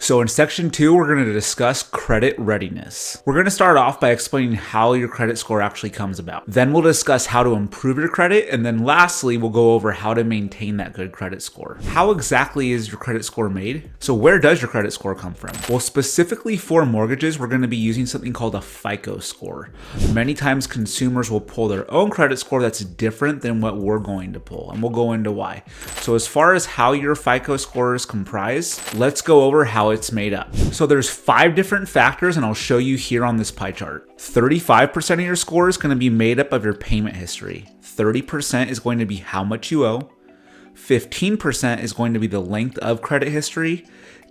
So in section 2, we're going to discuss credit readiness. We're going to start off by explaining how your credit score actually comes about. Then we'll discuss how to improve your credit, and then lastly, we'll go over how to maintain that good credit score. How exactly is your credit score made? So where does your credit score come from? Well, specifically for mortgages, we're going to be using something called a FICO score. Many times consumers will pull their own credit score that's different than what we're going to pull, and we'll go into why. So as far as how your FICO score is comprised, let's go over how it's made up. So there's 5 different factors, and I'll show you here on this pie chart. 35% of your score is going to be made up of your payment history. 30% is going to be how much you owe. 15% is going to be the length of credit history.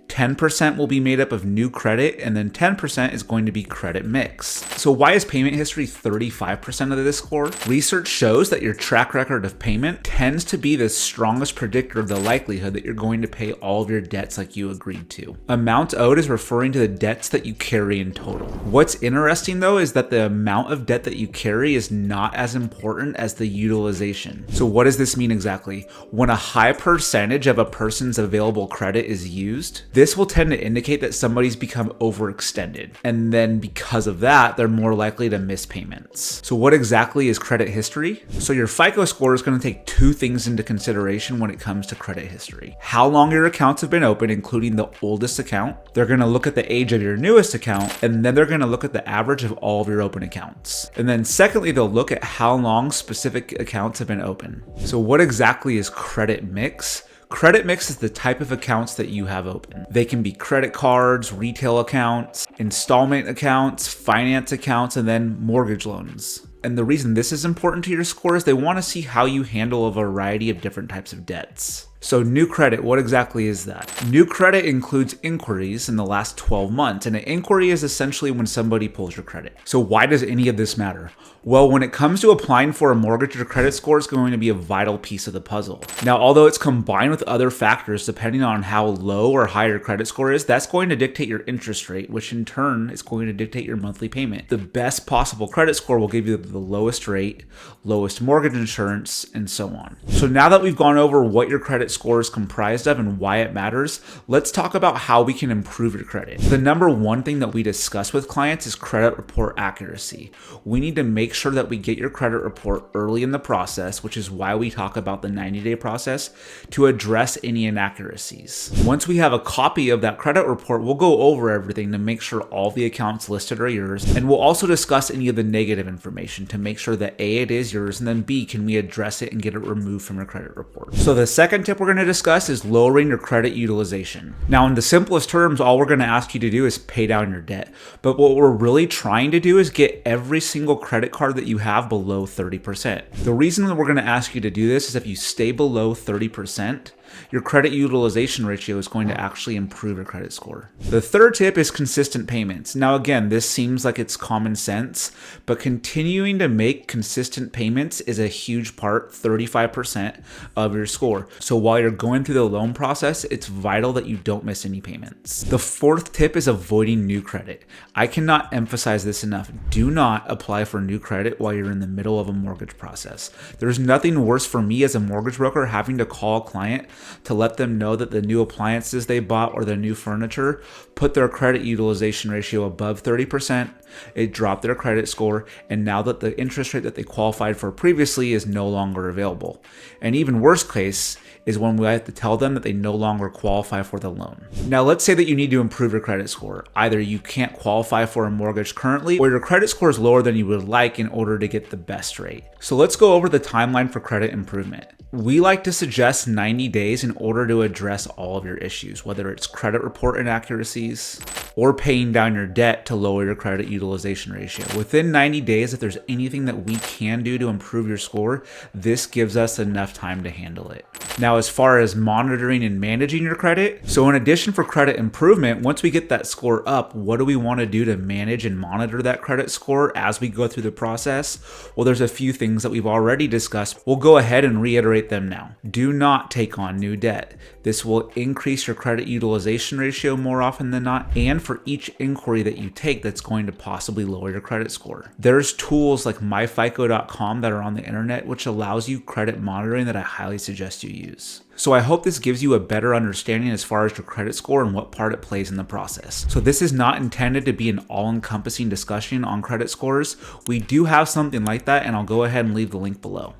10% will be made up of new credit, and then 10% is going to be credit mix. So why is payment history 35% of this score? Research shows that your track record of payment tends to be the strongest predictor of the likelihood that you're going to pay all of your debts like you agreed to. Amount owed is referring to the debts that you carry in total. What's interesting though is that the amount of debt that you carry is not as important as the utilization. So what does this mean exactly? When a high percentage of a person's available credit is used, this will tend to indicate that somebody's become overextended. And then because of that, they're more likely to miss payments. So what exactly is credit history? So your FICO score is going to take 2 things into consideration when it comes to credit history. How long your accounts have been open, including the oldest account. They're going to look at the age of your newest account, and then they're going to look at the average of all of your open accounts. And then secondly, they'll look at how long specific accounts have been open. So what exactly is credit mix? Credit mix is the type of accounts that you have open. They can be credit cards, retail accounts, installment accounts, finance accounts, and then mortgage loans. And the reason this is important to your score is they want to see how you handle a variety of different types of debts. So new credit, what exactly is that? New credit includes inquiries in the last 12 months, and an inquiry is essentially when somebody pulls your credit. So why does any of this matter? Well, when it comes to applying for a mortgage, your credit score is going to be a vital piece of the puzzle. Now, although it's combined with other factors, depending on how low or high your credit score is, that's going to dictate your interest rate, which in turn is going to dictate your monthly payment. The best possible credit score will give you the lowest rate, lowest mortgage insurance, and so on. So now that we've gone over what your credit score is comprised of and why it matters, let's talk about how we can improve your credit. The number one thing that we discuss with clients is credit report accuracy. We need to make sure that we get your credit report early in the process, which is why we talk about the 90-day process, to address any inaccuracies. Once we have a copy of that credit report, we'll go over everything to make sure all the accounts listed are yours, and we'll also discuss any of the negative information to make sure that A, it is yours, and then B, can we address it and get it removed from your credit report. So the second tip we're going to discuss is lowering your credit utilization. Now, in the simplest terms, all we're going to ask you to do is pay down your debt. But what we're really trying to do is get every single credit card that you have below 30%. The reason that we're going to ask you to do this is if you stay below 30%, your credit utilization ratio is going to actually improve your credit score. The third tip is consistent payments. Now again, this seems like it's common sense, but continuing to make consistent payments is a huge part, 35% of your score. So while you're going through the loan process, it's vital that you don't miss any payments. The fourth tip is avoiding new credit. I cannot emphasize this enough. Do not apply for new credit while you're in the middle of a mortgage process. There's nothing worse for me as a mortgage broker having to call a client to let them know that the new appliances they bought or the new furniture put their credit utilization ratio above 30%, it dropped their credit score, and now that the interest rate that they qualified for previously is no longer available. And even worse case is when we have to tell them that they no longer qualify for the loan. Now, let's say that you need to improve your credit score. Either you can't qualify for a mortgage currently, or your credit score is lower than you would like in order to get the best rate. So let's go over the timeline for credit improvement. We like to suggest 90 days in order to address all of your issues, whether it's credit report inaccuracies or paying down your debt to lower your credit utilization ratio. Within 90 days, if there's anything that we can do to improve your score, this gives us enough time to handle it. Now, as far as monitoring and managing your credit, so in addition for credit improvement, once we get that score up, what do we want to do to manage and monitor that credit score as we go through the process? Well, there's a few things that we've already discussed. We'll go ahead and reiterate them now. Do not take on new debt. This will increase your credit utilization ratio more often than not, and for each inquiry that you take that's going to possibly lower your credit score. There's tools like myfico.com that are on the internet which allows you credit monitoring that I highly suggest you use. So I hope this gives you a better understanding as far as your credit score and what part it plays in the process. So this is not intended to be an all-encompassing discussion on credit scores. We do have something like that, and I'll go ahead and leave the link below.